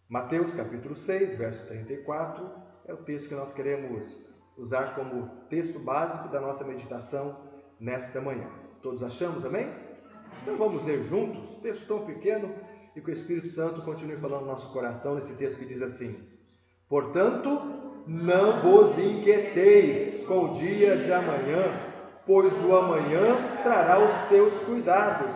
Mateus capítulo 6, verso 34, é o texto que nós queremos usar como texto básico da nossa meditação nesta manhã. Todos achamos, amém? Então vamos ler juntos, texto tão pequeno, e que o Espírito Santo continue falando no nosso coração nesse texto que diz assim: portanto, não vos inquieteis com o dia de amanhã, pois o amanhã trará os seus cuidados,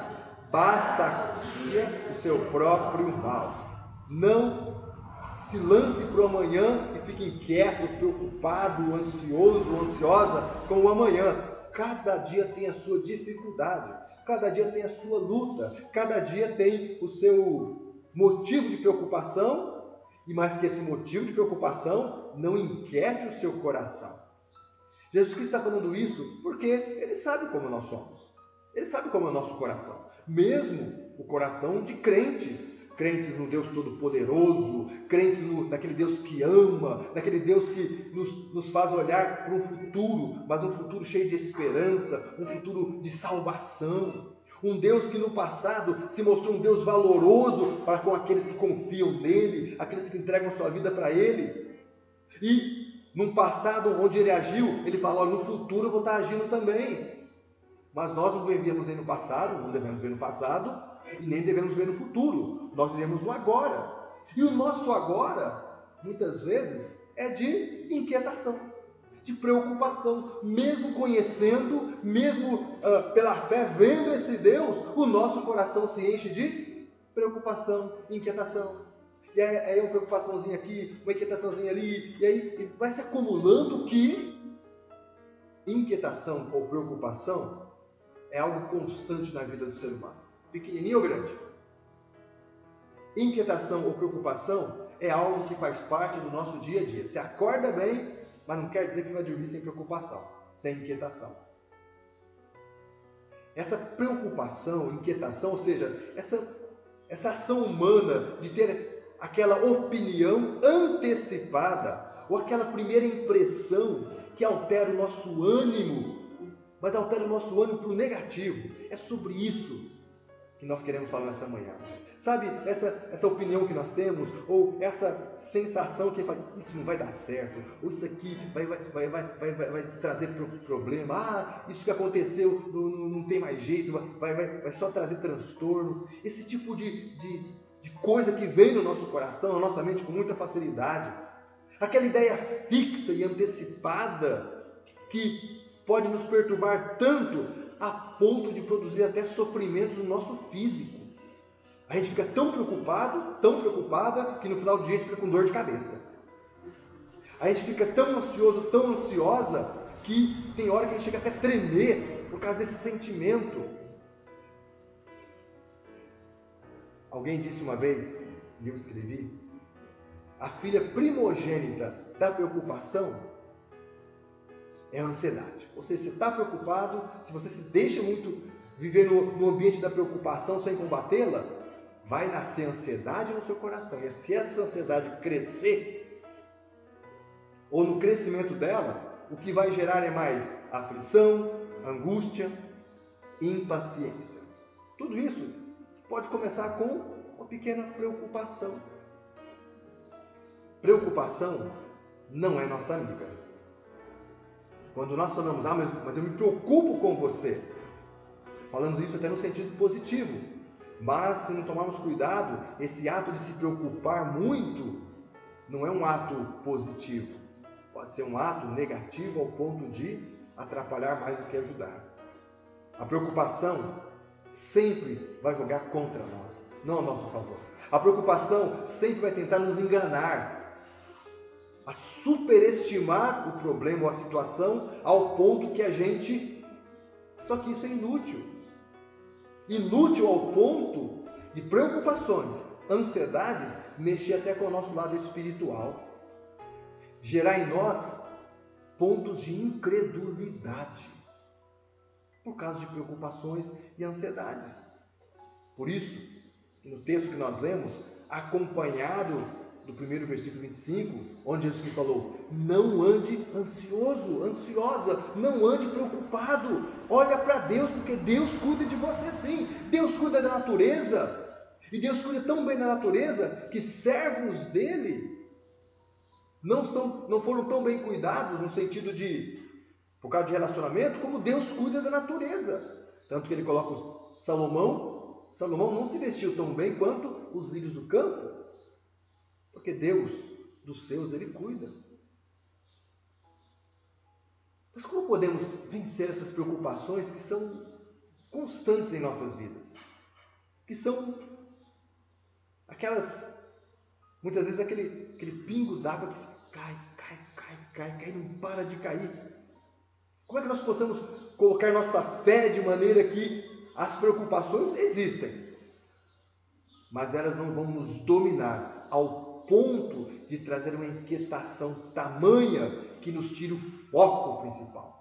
basta a dia o seu próprio mal. Não se lance para o amanhã e fique inquieto, preocupado, ansioso, ansiosa com o amanhã. Cada dia tem a sua dificuldade, cada dia tem a sua luta, cada dia tem o seu motivo de preocupação, e mais que esse motivo de preocupação, não inquiete o seu coração. Jesus Cristo está falando isso porque Ele sabe como nós somos, Ele sabe como é o nosso coração, mesmo o coração de crentes no Deus Todo-Poderoso, crentes naquele Deus que ama, naquele Deus que nos faz olhar para um futuro, mas um futuro cheio de esperança, um futuro de salvação. Um Deus que no passado se mostrou um Deus valoroso para com aqueles que confiam nele, aqueles que entregam sua vida para ele. E num passado onde ele agiu, ele fala: olha, no futuro eu vou estar agindo também. Mas nós não vivemos nem no passado, não devemos ver no passado, e nem devemos ver no futuro. Nós vivemos no agora. E o nosso agora, muitas vezes, é de inquietação, de preocupação. Mesmo conhecendo, mesmo pela fé, vendo esse Deus, o nosso coração se enche de preocupação, inquietação. E aí uma preocupaçãozinha aqui, uma inquietaçãozinha ali, e aí vai se acumulando que inquietação ou preocupação é algo constante na vida do ser humano, pequenininho ou grande. Inquietação ou preocupação é algo que faz parte do nosso dia a dia. Você acorda bem, mas não quer dizer que você vai dormir sem preocupação, sem inquietação. Essa preocupação, inquietação, ou seja, essa ação humana de ter aquela opinião antecipada, ou aquela primeira impressão que altera o nosso ânimo, mas altera o nosso ânimo para o negativo. É sobre isso que nós queremos falar nessa manhã. Sabe, essa opinião que nós temos, ou essa sensação que isso não vai dar certo, ou isso aqui vai trazer problema, isso que aconteceu não tem mais jeito, vai só trazer transtorno. Esse tipo de coisa que vem no nosso coração, na nossa mente com muita facilidade. Aquela ideia fixa e antecipada que pode nos perturbar tanto a ponto de produzir até sofrimentos no nosso físico. A gente fica tão preocupado, tão preocupada, que no final do dia a gente fica com dor de cabeça. A gente fica tão ansioso, tão ansiosa, que tem hora que a gente chega até a tremer por causa desse sentimento. Alguém disse uma vez, e eu escrevi, a filha primogênita da preocupação é a ansiedade. Ou seja, você está preocupado, se você se deixa muito viver no ambiente da preocupação sem combatê-la, vai nascer ansiedade no seu coração. E se essa ansiedade crescer, ou no crescimento dela, o que vai gerar é mais aflição, angústia, impaciência. Tudo isso pode começar com uma pequena preocupação. Preocupação não é nossa amiga. Quando nós falamos, mas eu me preocupo com você, falamos isso até no sentido positivo, mas se não tomarmos cuidado, esse ato de se preocupar muito não é um ato positivo, pode ser um ato negativo ao ponto de atrapalhar mais do que ajudar. A preocupação sempre vai jogar contra nós, não ao nosso favor. A preocupação sempre vai tentar nos enganar, a superestimar o problema ou a situação ao ponto que a gente... Só que isso é inútil. Inútil ao ponto de preocupações, ansiedades, mexer até com o nosso lado espiritual. Gerar em nós pontos de incredulidade por causa de preocupações e ansiedades. Por isso, no texto que nós lemos, acompanhado do primeiro versículo 25, onde Jesus Cristo falou, não ande ansioso, ansiosa, não ande preocupado, olha para Deus, porque Deus cuida de você sim, Deus cuida da natureza, E Deus cuida tão bem da natureza que servos dele não foram tão bem cuidados no sentido de, por causa de relacionamento, como Deus cuida da natureza. Tanto que ele coloca Salomão não se vestiu tão bem quanto os lírios do campo, porque Deus dos seus ele cuida. Mas como podemos vencer essas preocupações que são constantes em nossas vidas? Que são muitas vezes aquele pingo d'água que cai, não para de cair. Como é que nós possamos colocar nossa fé de maneira que as preocupações existem, mas elas não vão nos dominar ao ponto de trazer uma inquietação tamanha que nos tire o foco principal?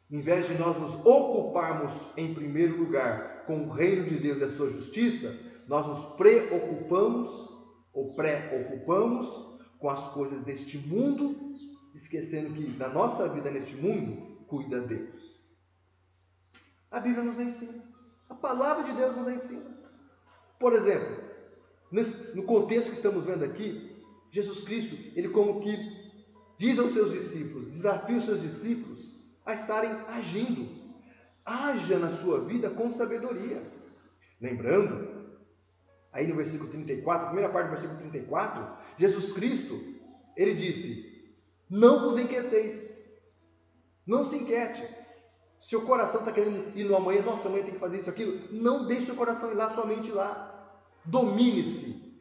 Em vez de nós nos ocuparmos em primeiro lugar com o reino de Deus e a sua justiça, nós nos preocupamos com as coisas deste mundo, esquecendo que da nossa vida neste mundo cuida Deus. A Bíblia nos ensina, a palavra de Deus nos ensina. Por exemplo, no contexto que estamos vendo aqui, Jesus Cristo, ele como que diz aos seus discípulos, desafia os seus discípulos a estarem agindo. Haja na sua vida com sabedoria. Lembrando, aí no versículo 34, a primeira parte do versículo 34, Jesus Cristo, ele disse: não vos inquieteis, não se inquiete. Seu coração está querendo ir no amanhã, nossa, amanhã tem que fazer isso, aquilo, não deixe seu coração ir lá, sua mente ir lá. Domine-se.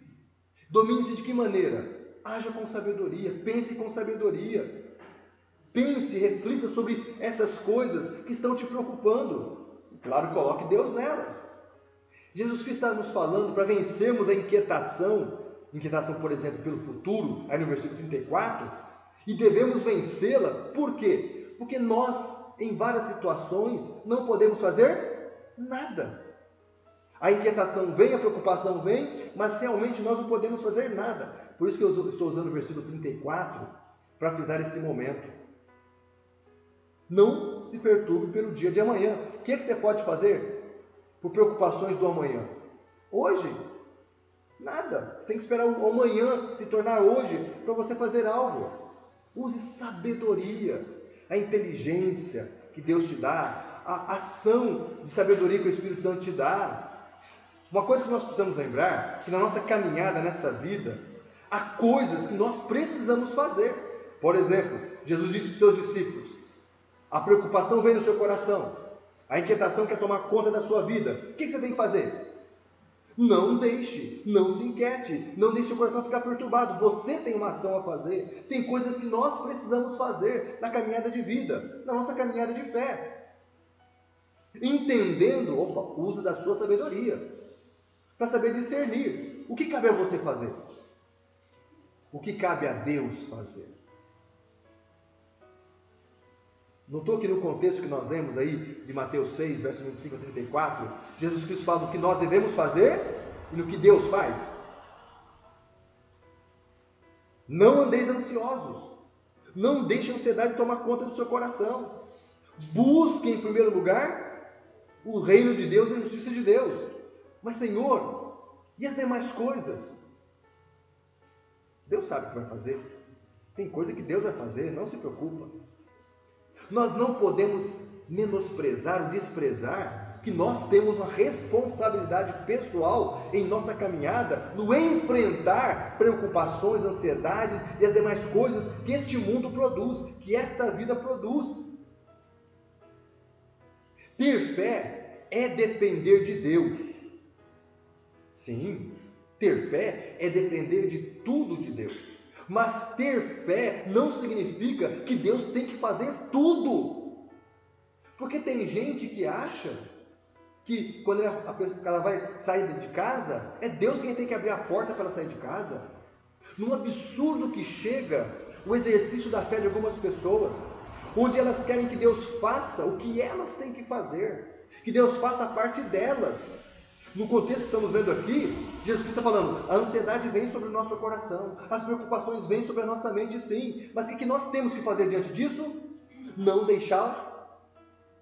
Domine-se de que maneira? Haja com sabedoria, pense com sabedoria. Pense, reflita sobre essas coisas que estão te preocupando. Claro, coloque Deus nelas. Jesus Cristo está nos falando para vencermos a inquietação, por exemplo, pelo futuro, aí no versículo 34, e devemos vencê-la, por quê? Porque nós, em várias situações, não podemos fazer nada. A inquietação vem, a preocupação vem, mas realmente nós não podemos fazer nada. Por isso que eu estou usando o versículo 34 para frisar esse momento. Não se perturbe pelo dia de amanhã. O que é que você pode fazer por preocupações do amanhã? Hoje, nada. Você tem que esperar o amanhã se tornar hoje para você fazer algo. Use sabedoria, a inteligência que Deus te dá, a ação de sabedoria que o Espírito Santo te dá. Uma coisa que nós precisamos lembrar, que na nossa caminhada nessa vida, há coisas que nós precisamos fazer. Por exemplo, Jesus disse para os seus discípulos: a preocupação vem no seu coração, a inquietação quer tomar conta da sua vida. O que você tem que fazer? Não deixe, não se inquiete, não deixe seu coração ficar perturbado. Você tem uma ação a fazer, tem coisas que nós precisamos fazer na caminhada de vida, na nossa caminhada de fé. Entendendo, uso da sua sabedoria, para saber discernir o que cabe a você fazer, o que cabe a Deus fazer. Notou que no contexto que nós lemos aí, de Mateus 6, verso 25 a 34, Jesus Cristo fala do que nós devemos fazer e no que Deus faz. Não andeis ansiosos, não deixe a ansiedade tomar conta do seu coração. Busque em primeiro lugar o reino de Deus e a justiça de Deus. Mas Senhor, e as demais coisas? Deus sabe o que vai fazer. Tem coisa que Deus vai fazer, não se preocupa. Nós não podemos menosprezar ou desprezar que nós temos uma responsabilidade pessoal em nossa caminhada no enfrentar preocupações, ansiedades e as demais coisas que este mundo produz, que esta vida produz. Ter fé é depender de Deus. Sim, ter fé é depender de tudo de Deus. Mas ter fé não significa que Deus tem que fazer tudo. Porque tem gente que acha que quando ela vai sair de casa, é Deus quem tem que abrir a porta para ela sair de casa. Num absurdo que chega o exercício da fé de algumas pessoas, onde elas querem que Deus faça o que elas têm que fazer, que Deus faça a parte delas. No contexto que estamos vendo aqui, Jesus Cristo está falando, a ansiedade vem sobre o nosso coração, as preocupações vêm sobre a nossa mente, sim, mas o que nós temos que fazer diante disso? Não deixar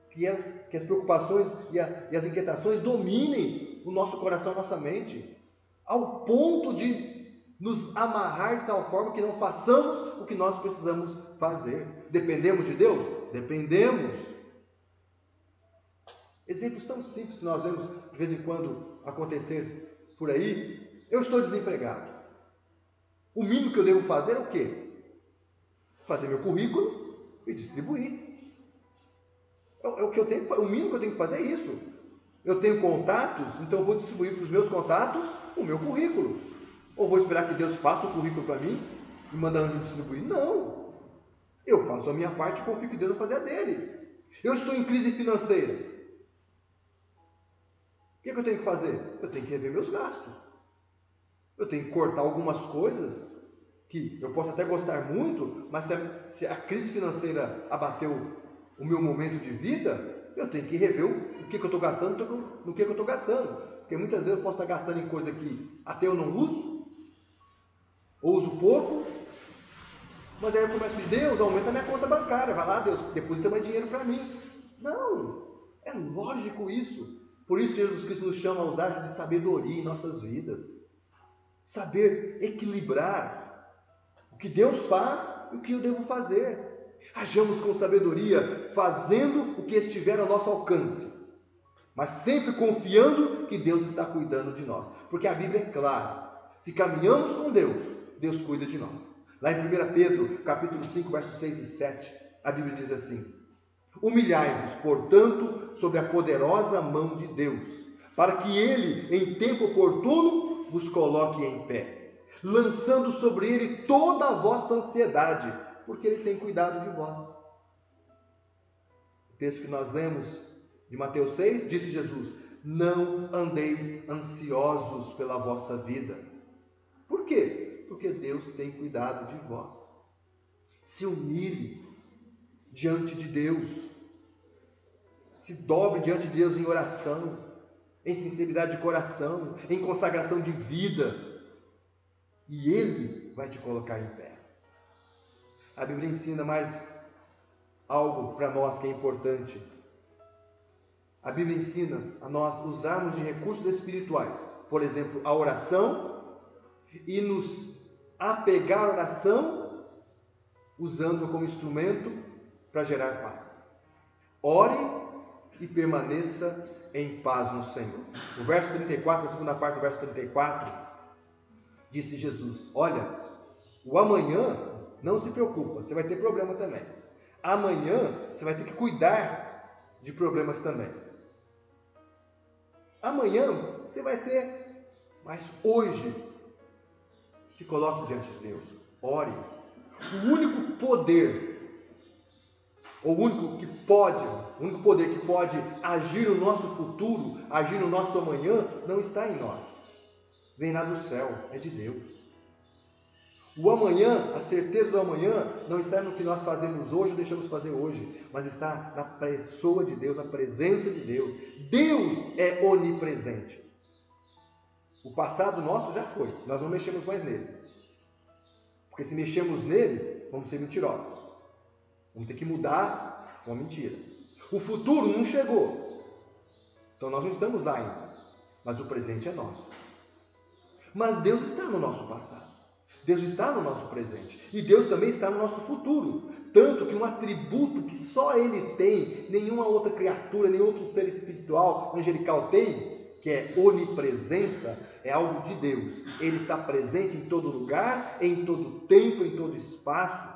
que as preocupações e as inquietações dominem o nosso coração, a nossa mente, ao ponto de nos amarrar de tal forma que não façamos o que nós precisamos fazer. Dependemos de Deus? Dependemos. Exemplos tão simples que nós vemos de vez em quando acontecer por aí. Eu estou desempregado. O mínimo que eu devo fazer é o quê? Fazer meu currículo e distribuir. O que eu tenho, o mínimo que eu tenho que fazer é isso. Eu tenho contatos, então eu vou distribuir para os meus contatos o meu currículo. Ou vou esperar que Deus faça o currículo para mim e mandar eu distribuir? Não. Eu faço a minha parte e confio que Deus vai fazer a dele. Eu estou em crise financeira. O que eu tenho que fazer? Eu tenho que rever meus gastos. Eu tenho que cortar algumas coisas que eu posso até gostar muito, mas se a crise financeira abateu o meu momento de vida, eu tenho que rever o que eu estou gastando, no que eu estou gastando. Porque muitas vezes eu posso estar gastando em coisa que até eu não uso, ou uso pouco, mas aí eu começo a pedir, Deus, aumenta a minha conta bancária, vai lá, Deus, deposita mais dinheiro para mim. Não, é lógico isso. Por isso Jesus Cristo nos chama a usar de sabedoria em nossas vidas. Saber equilibrar o que Deus faz e o que eu devo fazer. Hajamos com sabedoria, fazendo o que estiver ao nosso alcance, mas sempre confiando que Deus está cuidando de nós, porque a Bíblia é clara: se caminhamos com Deus, Deus cuida de nós. Lá em 1 Pedro, capítulo 5, versos 6 e 7, a Bíblia diz assim: humilhai-vos, portanto, sobre a poderosa mão de Deus, para que Ele, em tempo oportuno, vos coloque em pé, lançando sobre Ele toda a vossa ansiedade, porque Ele tem cuidado de vós. O texto que nós lemos de Mateus 6, disse Jesus: não andeis ansiosos pela vossa vida. Por quê? Porque Deus tem cuidado de vós. Se humilhe diante de Deus, se dobre diante de Deus em oração, em sinceridade de coração, em consagração de vida, e Ele vai te colocar em pé. A Bíblia ensina mais algo para nós que é importante. A Bíblia ensina a nós usarmos de recursos espirituais, por exemplo, a oração, e nos apegar à oração, usando-a como instrumento para gerar paz. Ore e permaneça em paz no Senhor. O verso 34, a segunda parte do verso 34, disse Jesus: olha, o amanhã, não se preocupa, você vai ter problema também. Amanhã você vai ter que cuidar de problemas também. Amanhã você vai ter, mas hoje se coloque diante de Deus, ore. O único poder, o único poder que pode agir no nosso futuro, agir no nosso amanhã, não está em nós. Vem lá do céu, é de Deus. O amanhã, a certeza do amanhã, não está no que nós fazemos hoje ou deixamos fazer hoje, mas está na pessoa de Deus, na presença de Deus. Deus é onipresente. O passado nosso já foi, nós não mexemos mais nele. Porque se mexemos nele, vamos ser mentirosos. Vamos ter que mudar uma mentira. O futuro não chegou, então nós não estamos lá ainda, mas o presente é nosso. Mas Deus está no nosso passado. Deus está no nosso presente e Deus também está no nosso futuro, tanto que um atributo que só Ele tem, nenhuma outra criatura, nenhum outro ser espiritual, angelical tem, que é onipresença, é algo de Deus. Ele está presente em todo lugar, em todo tempo, em todo espaço.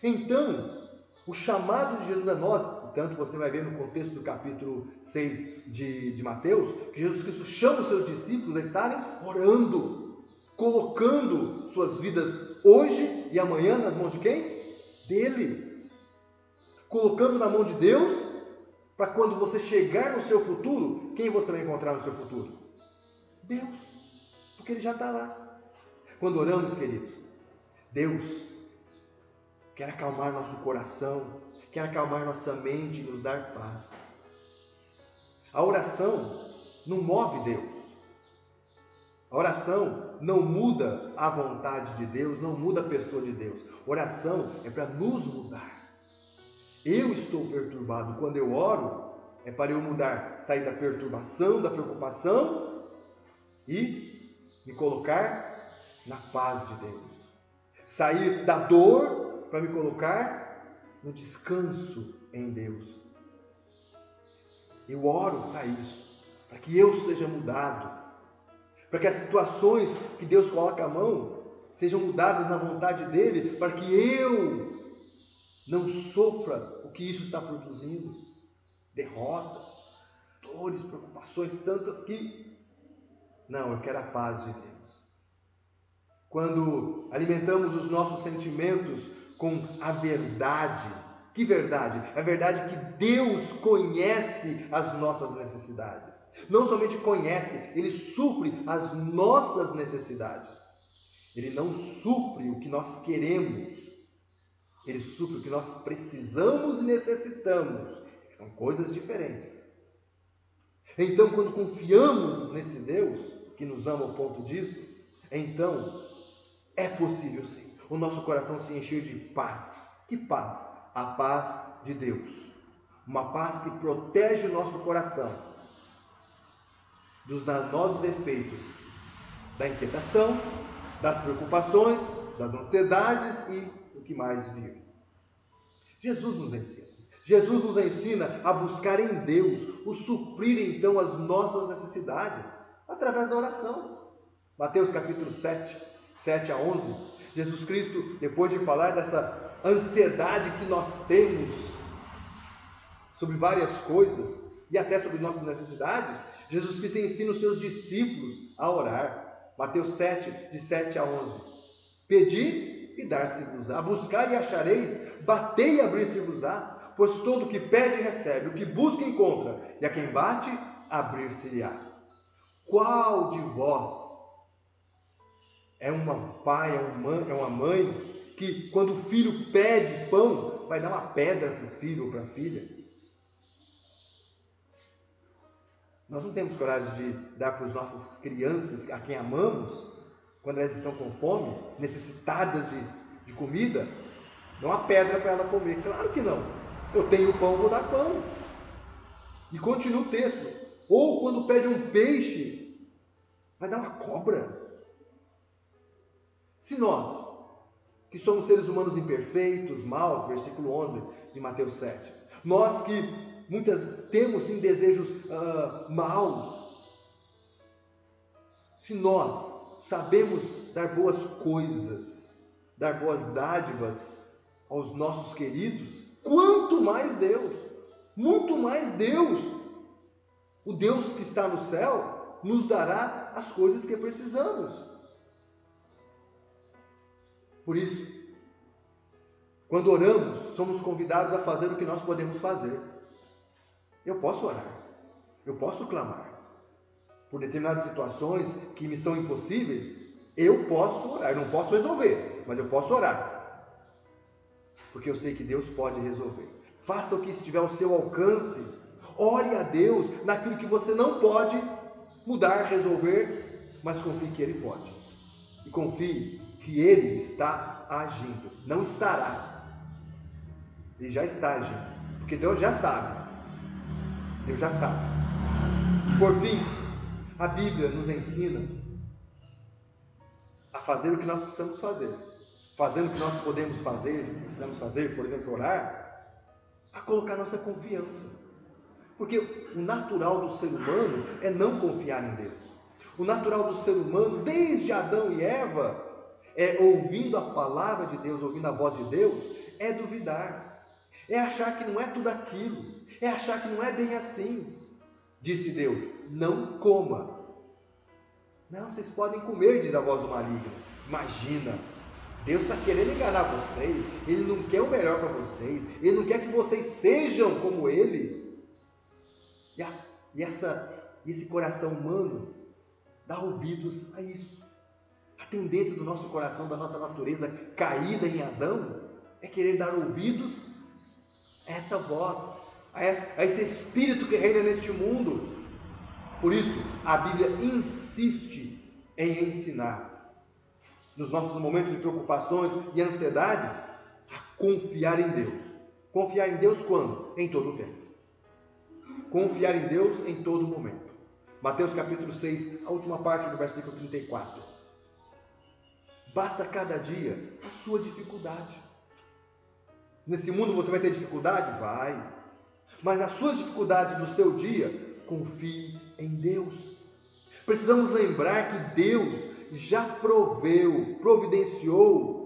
Então, o chamado de Jesus a nós, tanto você vai ver no contexto do capítulo 6 de Mateus, que Jesus Cristo chama os seus discípulos a estarem orando, colocando suas vidas hoje e amanhã nas mãos de quem? Dele. Colocando na mão de Deus, para quando você chegar no seu futuro, quem você vai encontrar no seu futuro? Deus, porque Ele já está lá. Quando oramos, queridos, Deus quer acalmar nosso coração, quer acalmar nossa mente e nos dar paz. A oração não move Deus. A oração não muda a vontade de Deus, não muda a pessoa de Deus. Oração é para nos mudar. Eu estou perturbado quando eu oro, é para eu mudar, sair da perturbação, da preocupação e me colocar na paz de Deus. Sair da dor para me colocar no descanso em Deus. Eu oro para isso, para que eu seja mudado, para que as situações que Deus coloca a mão sejam mudadas na vontade dEle, para que eu não sofra o que isso está produzindo, derrotas, dores, preocupações tantas que... Não, eu quero a paz de Deus. Quando alimentamos os nossos sentimentos com a verdade, que verdade? A verdade que Deus conhece as nossas necessidades. Não somente conhece, Ele supre as nossas necessidades. Ele não supre o que nós queremos, Ele supre o que nós precisamos e necessitamos. São coisas diferentes. Então, quando confiamos nesse Deus, que nos ama ao ponto disso, então é possível sim o nosso coração se encher de paz. Que paz? A paz de Deus. Uma paz que protege o nosso coração dos danosos efeitos da inquietação, das preocupações, das ansiedades e o que mais vir. Jesus nos ensina. Jesus nos ensina a buscar em Deus o suprir então as nossas necessidades através da oração. Mateus capítulo 7, 7 a 11. Jesus Cristo, depois de falar dessa ansiedade que nós temos sobre várias coisas e até sobre nossas necessidades, Jesus Cristo ensina os seus discípulos a orar. Mateus 7, de 7 a 11. Pedi e dar-se-vos-á, buscai e achareis, batei e abrir-se-vos-á, pois todo o que pede recebe, o que busca encontra, e a quem bate, abrir-se-lhe-á. Qual de vós é um pai, é uma mãe, que quando o filho pede pão, vai dar uma pedra para o filho ou para a filha? Nós não temos coragem de dar para as nossas crianças, a quem amamos, quando elas estão com fome, necessitadas de comida, não há pedra para ela comer. Claro que não. Eu tenho pão, vou dar pão. E continua o texto. Ou quando pede um peixe, vai dar uma cobra. Se nós, que somos seres humanos imperfeitos, maus, versículo 11 de Mateus 7, nós que muitas temos sim desejos maus, se nós sabemos dar boas coisas, dar boas dádivas aos nossos queridos, quanto mais Deus, muito mais Deus, o Deus que está no céu, nos dará as coisas que precisamos. Por isso, quando oramos, somos convidados a fazer o que nós podemos fazer. Eu posso orar, eu posso clamar. Por determinadas situações que me são impossíveis, eu posso orar. Eu não posso resolver, mas eu posso orar. Porque eu sei que Deus pode resolver. Faça o que estiver ao seu alcance. Ore a Deus naquilo que você não pode mudar, resolver, mas confie que Ele pode. E confie que Ele está agindo. Não estará. Ele já está agindo. Porque Deus já sabe. Deus já sabe. Por fim, a Bíblia nos ensina a fazer o que nós precisamos fazer. Fazendo o que nós podemos fazer, precisamos fazer, por exemplo, orar, a colocar nossa confiança. Porque o natural do ser humano é não confiar em Deus. O natural do ser humano, desde Adão e Eva, ouvindo a palavra de Deus, ouvindo a voz de Deus, é duvidar. É achar que não é tudo aquilo. É achar que não é bem assim. Disse Deus, não coma. Não, vocês podem comer, diz a voz do maligno. Imagina, Deus está querendo enganar vocês. Ele não quer o melhor para vocês. Ele não quer que vocês sejam como Ele. E esse coração humano dá ouvidos a isso. A tendência do nosso coração, da nossa natureza caída em Adão, é querer dar ouvidos a essa voz, a esse espírito que reina neste mundo. Por isso, a Bíblia insiste em ensinar, nos nossos momentos de preocupações e ansiedades, a confiar em Deus. Confiar em Deus quando? Em todo o tempo. confiar em Deus em todo momento. Mateus capítulo 6, a última parte do versículo 34. Basta cada dia a sua dificuldade. Nesse mundo você vai ter dificuldade? Vai. Mas nas suas dificuldades do seu dia, confie em Deus. Precisamos lembrar que Deus já providenciou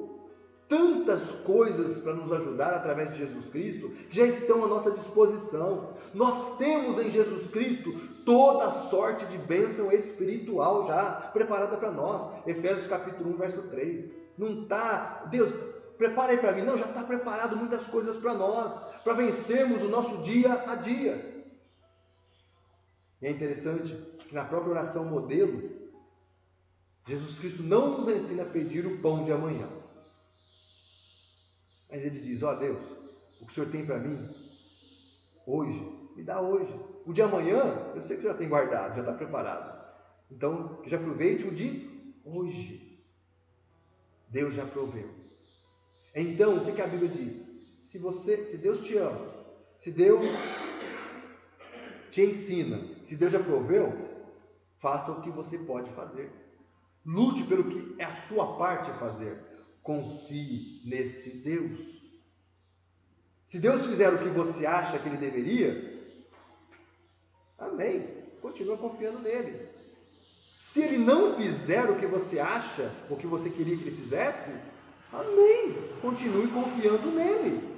tantas coisas para nos ajudar através de Jesus Cristo, que já estão à nossa disposição. Nós temos em Jesus Cristo toda a sorte de bênção espiritual já preparada para nós. Efésios capítulo 1, verso 3. Não está, Deus, prepara aí para mim. Não, já está preparado muitas coisas para nós, para vencermos o nosso dia a dia. E é interessante que na própria oração modelo, Jesus Cristo não nos ensina a pedir o pão de amanhã. Mas ele diz, ó Deus, o que o Senhor tem para mim hoje, me dá hoje. O de amanhã, eu sei que você já tem guardado, já está preparado. Então, já aproveite o de hoje. Deus já proveu. Então, o que a Bíblia diz? Se Deus te ama, se Deus te ensina, se Deus já proveu, faça o que você pode fazer. Lute pelo que é a sua parte a fazer. Confie nesse Deus. Se Deus fizer o que você acha que Ele deveria, amém, continua confiando nele. Se Ele não fizer o que você acha, ou que você queria que Ele fizesse, amém, continue confiando nele.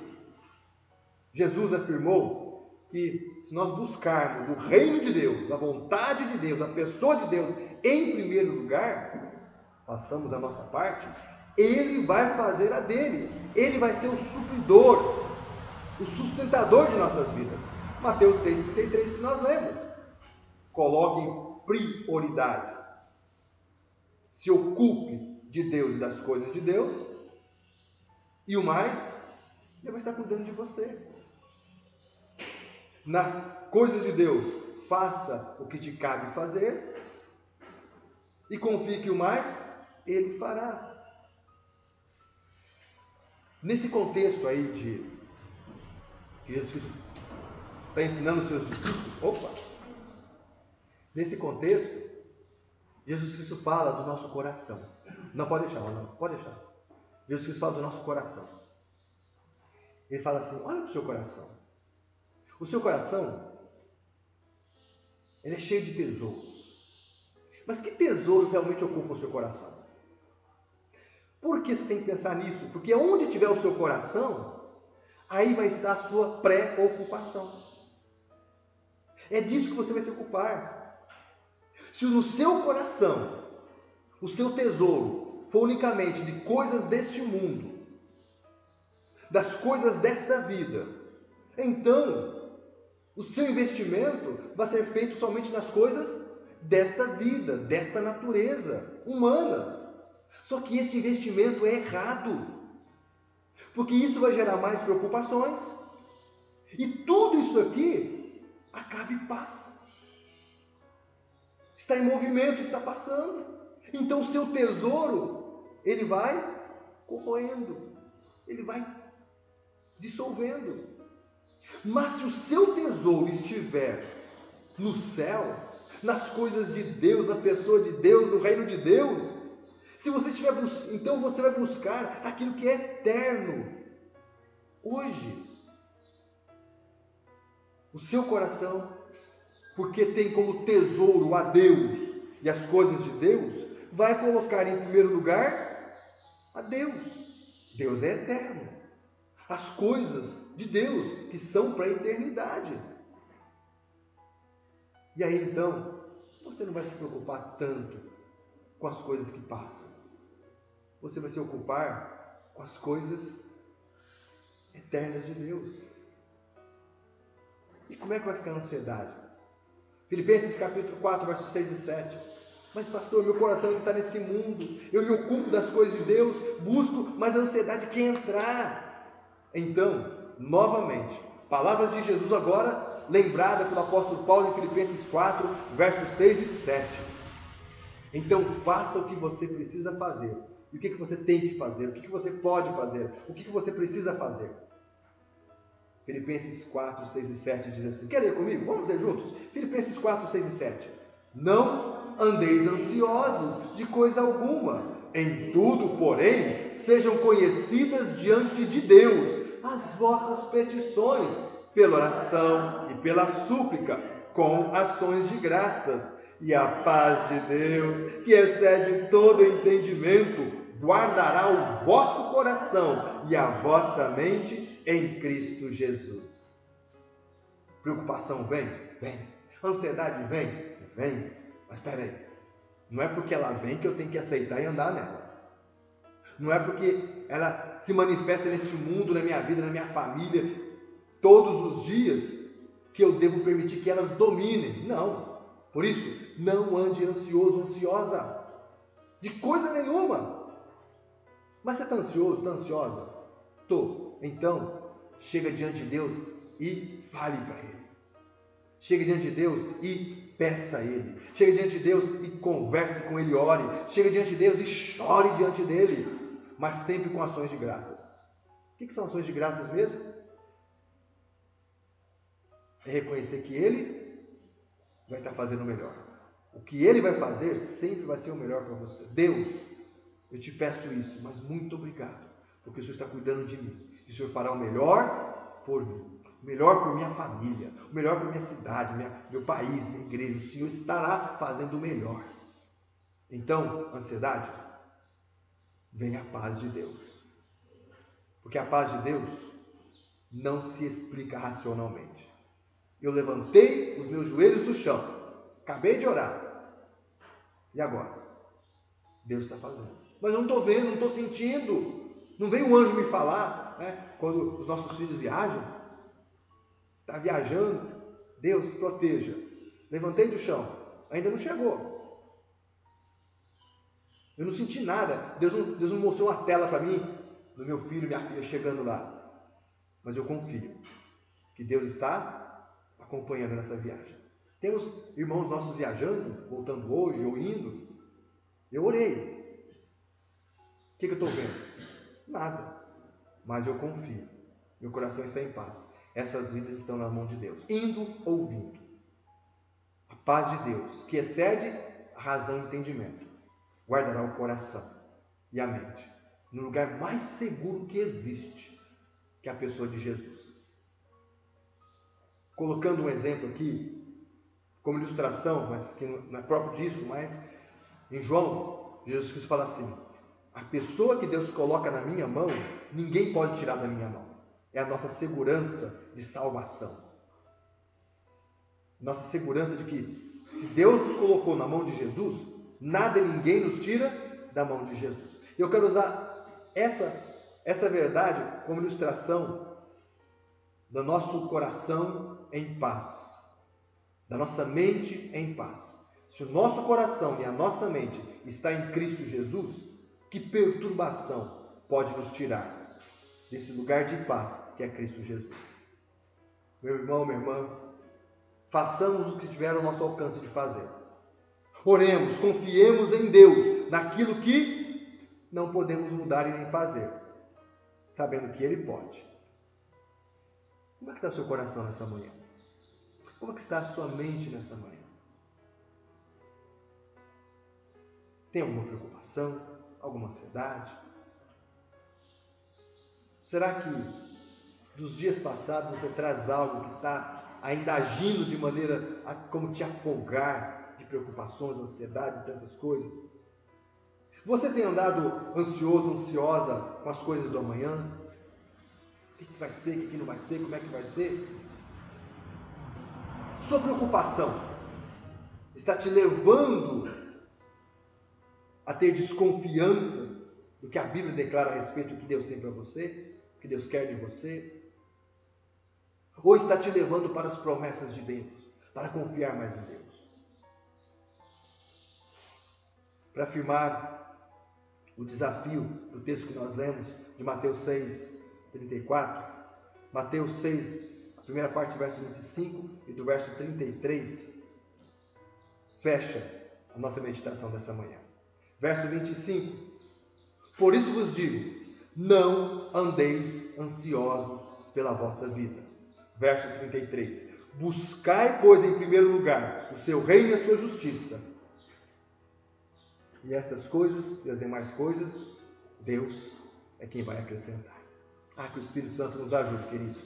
Jesus afirmou que se nós buscarmos o reino de Deus, a vontade de Deus, a pessoa de Deus em primeiro lugar, façamos a nossa parte, Ele vai fazer a dele. Ele vai ser o supridor, o sustentador de nossas vidas. Mateus 6,33 que nós lemos. Coloque em prioridade. Se ocupe de Deus e das coisas de Deus. E o mais, Ele vai estar cuidando de você. Nas coisas de Deus, faça o que te cabe fazer. E confie que o mais, Ele fará. Nesse contexto aí de que Jesus Cristo está ensinando os seus discípulos, nesse contexto, Jesus Cristo fala do nosso coração. Não, pode deixar. Jesus Cristo fala do nosso coração. Ele fala assim, olha para o seu coração. O seu coração, ele é cheio de tesouros. Mas que tesouros realmente ocupam o seu coração? Por que você tem que pensar nisso? Porque onde tiver o seu coração, aí vai estar a sua preocupação. É disso que você vai se ocupar. Se no seu coração, o seu tesouro for unicamente de coisas deste mundo, das coisas desta vida, então o seu investimento vai ser feito somente nas coisas desta vida, desta natureza, humanas. Só que esse investimento é errado, porque isso vai gerar mais preocupações, e tudo isso aqui acaba e passa. Está em movimento, está passando. Então o seu tesouro, ele vai corroendo, ele vai dissolvendo. Mas se o seu tesouro estiver no céu, nas coisas de Deus, na pessoa de Deus, no reino de Deus, se você estiver então você vai buscar aquilo que é eterno, hoje. O seu coração, porque tem como tesouro a Deus e as coisas de Deus, vai colocar em primeiro lugar a Deus. Deus é eterno. As coisas de Deus que são para a eternidade. E aí então, você não vai se preocupar tanto com as coisas que passam. Você vai se ocupar com as coisas eternas de Deus. E como é que vai ficar a ansiedade? Filipenses capítulo 4, versos 6 e 7. Mas pastor, meu coração está nesse mundo, eu me ocupo das coisas de Deus, busco, mas a ansiedade quer entrar. Então, novamente, palavras de Jesus agora, lembrada pelo apóstolo Paulo em Filipenses 4, versos 6 e 7. Então faça o que você precisa fazer. E o que você tem que fazer? O que você pode fazer? O que você precisa fazer? Filipenses 4, 6 e 7 diz assim. Quer ler comigo? Vamos ler juntos? Filipenses 4, 6 e 7. Não andeis ansiosos de coisa alguma. Em tudo, porém, sejam conhecidas diante de Deus as vossas petições, pela oração e pela súplica, com ações de graças. E a paz de Deus, que excede todo entendimento, guardará o vosso coração e a vossa mente em Cristo Jesus. Preocupação vem? Vem. Ansiedade vem? Vem. Mas espera aí, não é porque ela vem que eu tenho que aceitar e andar nela. Não é porque ela se manifesta neste mundo, na minha vida, na minha família, todos os dias, que eu devo permitir que elas dominem. Não. Por isso, não ande ansioso, ansiosa, de coisa nenhuma. Mas você está ansioso, está ansiosa? Estou. Então, chega diante de Deus e fale para Ele. Chega diante de Deus e peça a Ele. Chega diante de Deus e converse com Ele, ore. Chega diante de Deus e chore diante dEle. Mas sempre com ações de graças. O que são ações de graças mesmo? É reconhecer que Ele vai estar fazendo o melhor. O que Ele vai fazer sempre vai ser o melhor para você. Deus, eu te peço isso, mas muito obrigado, porque o Senhor está cuidando de mim. E o Senhor fará o melhor por mim, o melhor por minha família, o melhor por minha cidade, meu país, minha igreja. O Senhor estará fazendo o melhor. Então, ansiedade, vem a paz de Deus. Porque a paz de Deus não se explica racionalmente. Eu levantei os meus joelhos do chão, acabei de orar. E agora? Deus está fazendo. Mas eu não estou vendo, não estou sentindo. Não vem um anjo me falar, né? Quando os nossos filhos viajam, está viajando, Deus proteja. Levantei do chão, ainda não chegou. Eu não senti nada. Deus não mostrou uma tela para mim, do meu filho e minha filha chegando lá. Mas eu confio que Deus está acompanhando nessa viagem. Temos irmãos nossos viajando, voltando hoje ou indo. Eu orei. O que eu estou vendo? Nada. Mas eu confio. Meu coração está em paz. Essas vidas estão na mão de Deus. Indo ou vindo. A paz de Deus, que excede a razão e o entendimento, guardará o coração e a mente no lugar mais seguro que existe, que é a pessoa de Jesus. Colocando um exemplo aqui, como ilustração, mas que não é próprio disso, mas em João, Jesus Cristo fala assim: a pessoa que Deus coloca na minha mão, ninguém pode tirar da minha mão. É a nossa segurança de salvação. Nossa segurança de que, se Deus nos colocou na mão de Jesus, nada e ninguém nos tira da mão de Jesus. E eu quero usar essa verdade como ilustração do nosso coração em paz, da nossa mente em paz. Se o nosso coração e a nossa mente está em Cristo Jesus, que perturbação pode nos tirar desse lugar de paz que é Cristo Jesus? Meu irmão, minha irmã, façamos o que tiver ao nosso alcance de fazer. Oremos, confiemos em Deus, naquilo que não podemos mudar e nem fazer, sabendo que Ele pode. Como é que está o seu coração nessa manhã? Como é que está a sua mente nessa manhã? Tem alguma preocupação? Alguma ansiedade? Será que dos dias passados você traz algo que está ainda agindo de maneira a como te afogar de preocupações, ansiedades e tantas coisas? Você tem andado ansioso, ansiosa com as coisas do amanhã? O que vai ser, o que não vai ser, como é que vai ser? Sua preocupação está te levando a ter desconfiança do que a Bíblia declara a respeito do que Deus tem para você, o que Deus quer de você? Ou está te levando para as promessas de Deus, para confiar mais em Deus? Para afirmar o desafio do texto que nós lemos, de Mateus 6, 34, Mateus 6, a primeira parte do verso 25 e do verso 33, fecha a nossa meditação dessa manhã. Verso 25: por isso vos digo, não andeis ansiosos pela vossa vida, verso 33. Buscai, pois, em primeiro lugar o seu reino e a sua justiça. E essas coisas e as demais coisas, Deus é quem vai acrescentar. Que o Espírito Santo nos ajude, queridos,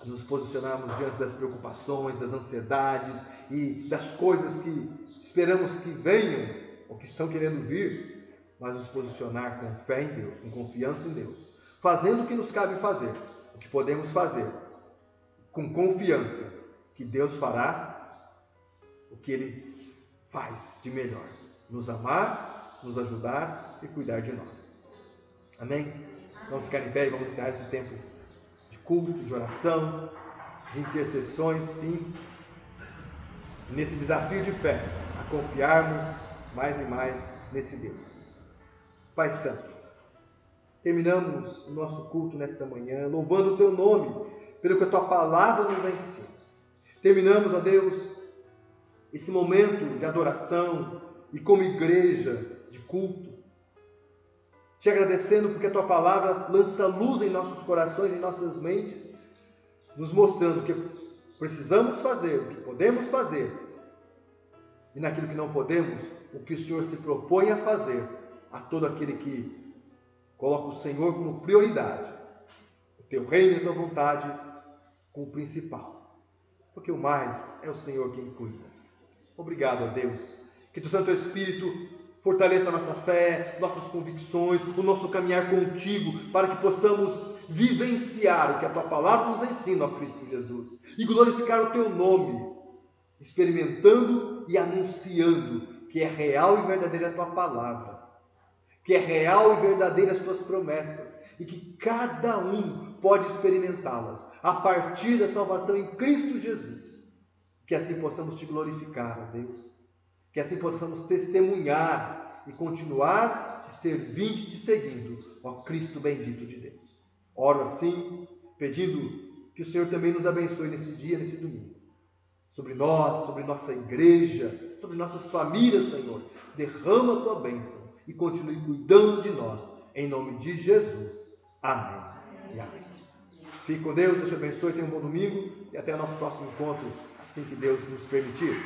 a nos posicionarmos diante das preocupações, das ansiedades e das coisas que esperamos que venham ou que estão querendo vir, mas nos posicionar com fé em Deus, com confiança em Deus, fazendo o que nos cabe fazer, o que podemos fazer, com confiança que Deus fará o que Ele faz de melhor, nos amar, nos ajudar e cuidar de nós. Amém? Vamos ficar em pé e vamos iniciar esse tempo de culto, de oração, de intercessões, sim, nesse desafio de fé, a confiarmos mais e mais nesse Deus. Pai Santo, terminamos o nosso culto nessa manhã, louvando o Teu nome, pelo que a Tua palavra nos ensina. Terminamos, ó Deus, esse momento de adoração e como igreja de culto, te agradecendo porque a Tua palavra lança luz em nossos corações, em nossas mentes, nos mostrando o que precisamos fazer, o que podemos fazer, e naquilo que não podemos, o que o Senhor se propõe a fazer a todo aquele que coloca o Senhor como prioridade, o Teu reino e a Tua vontade como principal, porque o mais é o Senhor quem cuida. Obrigado a Deus, que Teu Santo Espírito fortaleça a nossa fé, nossas convicções, o nosso caminhar contigo, para que possamos vivenciar o que a Tua palavra nos ensina, ó Cristo Jesus, e glorificar o Teu nome, experimentando e anunciando que é real e verdadeira a Tua palavra, que é real e verdadeira as Tuas promessas, e que cada um pode experimentá-las a partir da salvação em Cristo Jesus. Que assim possamos Te glorificar, ó Deus, que assim possamos testemunhar e continuar Te servindo e Te seguindo, ó Cristo bendito de Deus. Oro assim, pedindo que o Senhor também nos abençoe nesse dia, nesse domingo. Sobre nós, sobre nossa igreja, sobre nossas famílias, Senhor. Derrama a Tua bênção e continue cuidando de nós, em nome de Jesus. Amém e amém. Fique com Deus, Deus te abençoe, tenha um bom domingo e até o nosso próximo encontro, assim que Deus nos permitir.